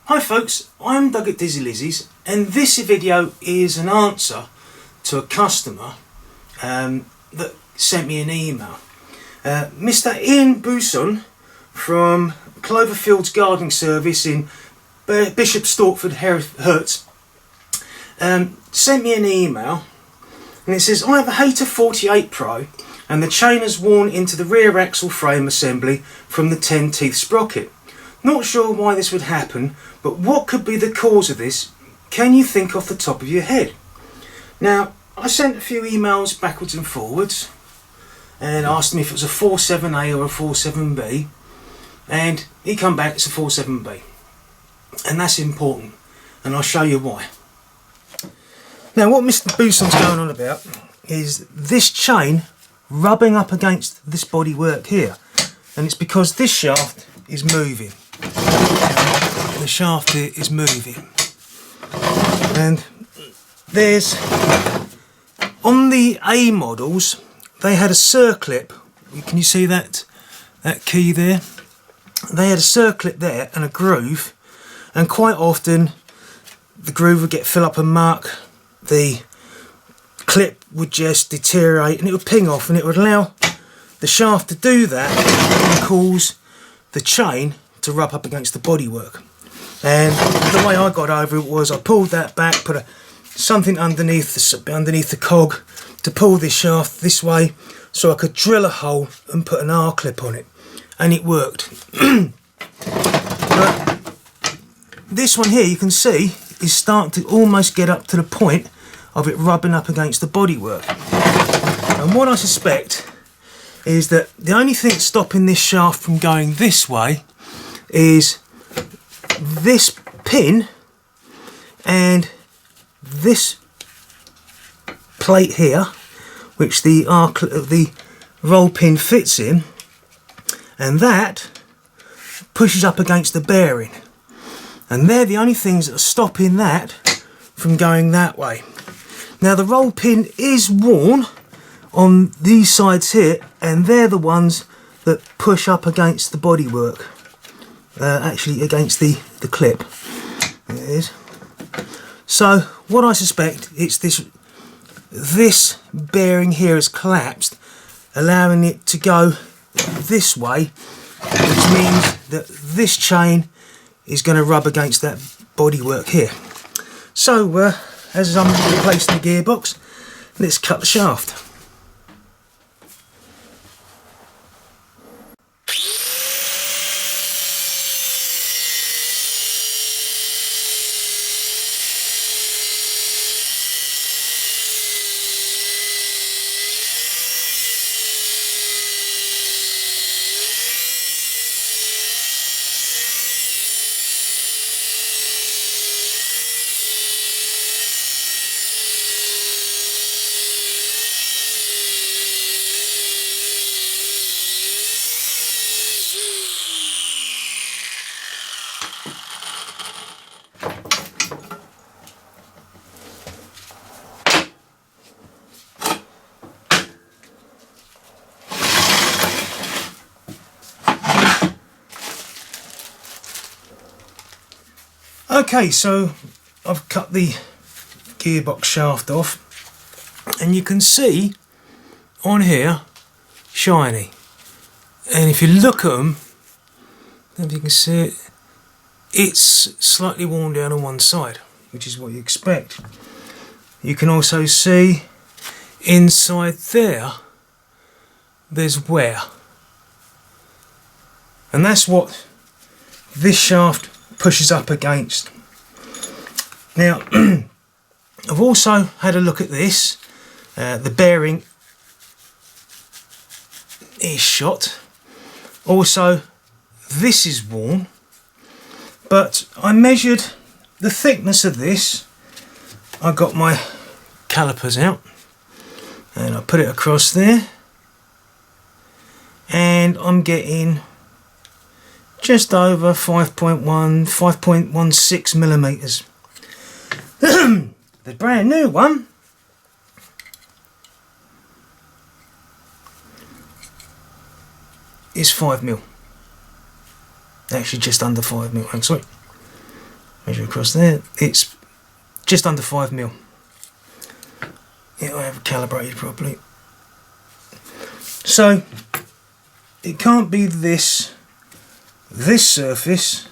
Hi folks, I'm Doug at Dizzy Lizzie's, and this video is an answer to a customer that sent me an email. Mr. Ian Busson from Cloverfield's Gardening Service in Bishop Stortford, Herts, sent me an email, and it says, I have a Hayter 48 Pro and the chain has worn into the rear axle frame assembly from the 10 teeth sprocket. Not sure why this would happen, but what could be the cause of this? Can you think off the top of your head? Now, I sent a few emails backwards and forwards and asked him if it was a 47A or a 47B, and he come back, it's a 47B. And that's important, and I'll show you why. Now, what Mr. Busson's going on about is this chain rubbing up against this bodywork here, and it's because this shaft is moving. The shaft here is moving, and there's, on the A models, they had a circlip. Can you see that key there? They had a circlip there and a groove, and quite often the groove would get fill up and mark, the clip would just deteriorate and it would ping off, and it would allow the shaft to do that and cause the chain to rub up against the bodywork. And the way I got over it was I pulled that back, put something underneath the cog to pull this shaft this way so I could drill a hole and put an R-clip on it, and it worked. But this one here, you can see, is starting to almost get up to the point of it rubbing up against the bodywork. And what I suspect is that the only thing stopping this shaft from going this way is this pin and this plate here, which the roll pin fits in, and that pushes up against the bearing, and they're the only things that are stopping that from going that way. Now, the roll pin is worn on these sides here, and they're the ones that push up against the bodywork, actually against the clip. There it is. So what I suspect, it's this bearing here has collapsed, allowing it to go this way, which means that this chain is going to rub against that bodywork here. So as I'm replacing the gearbox, let's cut the shaft. Okay, so I've cut the gearbox shaft off, and you can see on here, shiny. And if you look at them, I don't know if you can see it, it's slightly worn down on one side, which is what you expect. You can also see inside there's wear. And that's what this shaft pushes up against. Now, I've also had a look at this. The bearing is shot. Also, this is worn. But I measured the thickness of this. I got my calipers out and I put it across there, and I'm getting just over 5.16 millimeters. The brand new one is 5 mil. Actually, just under 5 mil. I'm sorry. measure across there, it's just under 5mm. Yeah, I have it calibrated properly. So it can't be this surface,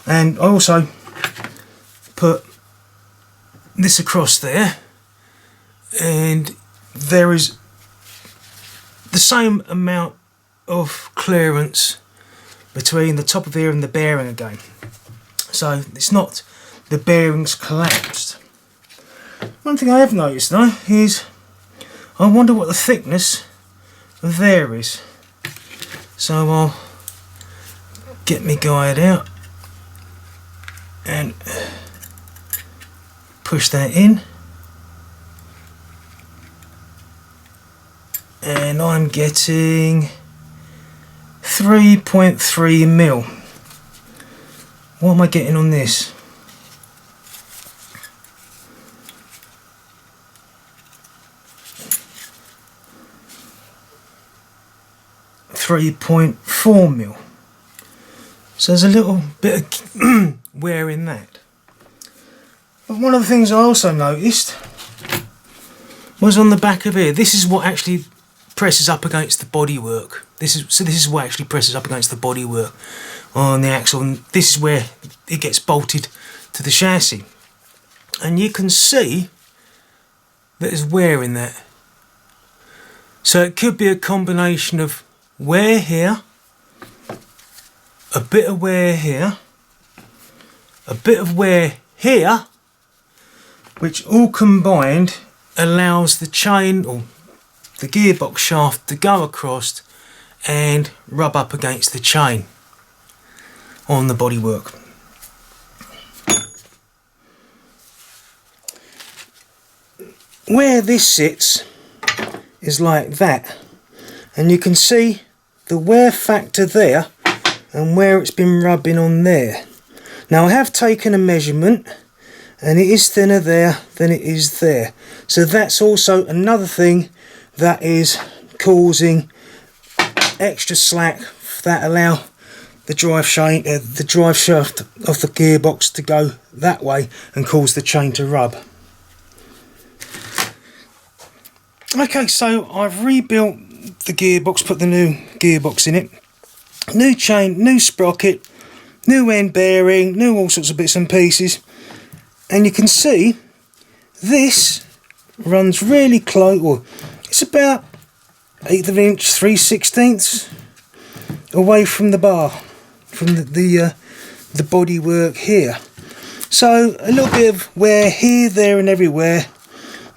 and I also put this across there, and there is the same amount of clearance between the top of here and the bearing again. So it's not the bearings collapsed. One thing I have noticed though is I wonder what the thickness of there is. So I'll get my guide out and push that in, and I'm getting 3.3mm. What am I getting on this? .4mm. So there's a little bit of wear in that. But one of the things I also noticed was on the back of here. This is what actually presses up against the bodywork. This is what actually presses up against the bodywork on the axle, and this is where it gets bolted to the chassis. And you can see that there's wear in that. So it could be a combination of wear here, a bit of wear here, a bit of wear here, which all combined allows the chain or the gearbox shaft to go across and rub up against the chain on the bodywork. Where this sits is like that, and you can see the wear factor there and where it's been rubbing on there. Now I have taken a measurement, and it is thinner there than it is there. So that's also another thing that is causing extra slack that allow the drive shaft of the gearbox to go that way and cause the chain to rub. Okay, so I've rebuilt the gearbox, put the new gearbox in it, new chain, new sprocket, new end bearing, new all sorts of bits and pieces, and you can see this runs really close. Well, it's about 1/8 inch, 3/16 away from the bar, from the bodywork here. So a little bit of wear here, there and everywhere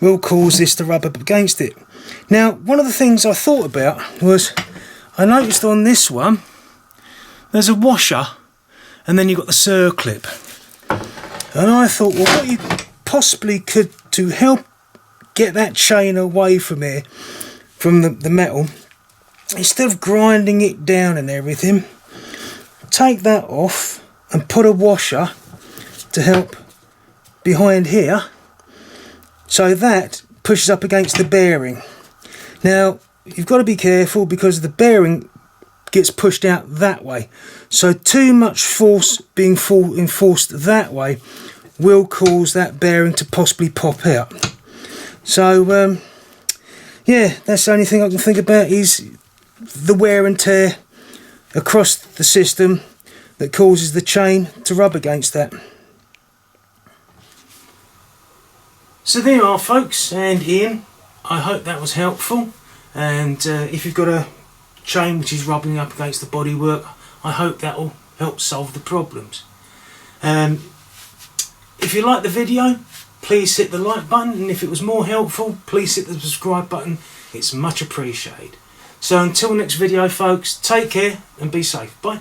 will cause this to rub up against it. Now, one of the things I thought about was, I noticed on this one there's a washer and then you've got the circlip, and I thought, well, what you possibly could, to help get that chain away from here, from the metal, instead of grinding it down and everything, take that off and put a washer to help behind here, so that pushes up against the bearing. Now you've got to be careful because the bearing gets pushed out that way, so too much force being enforced that way will cause that bearing to possibly pop out. So yeah, that's the only thing I can think about, is the wear and tear across the system that causes the chain to rub against that. So there you are, folks, and Ian, I hope that was helpful, and if you've got a chain which is rubbing up against the bodywork, I hope that will help solve the problems. If you like the video, please hit the like button, and if it was more helpful, please hit the subscribe button. It's much appreciated. So until next video, folks, take care and be safe. Bye.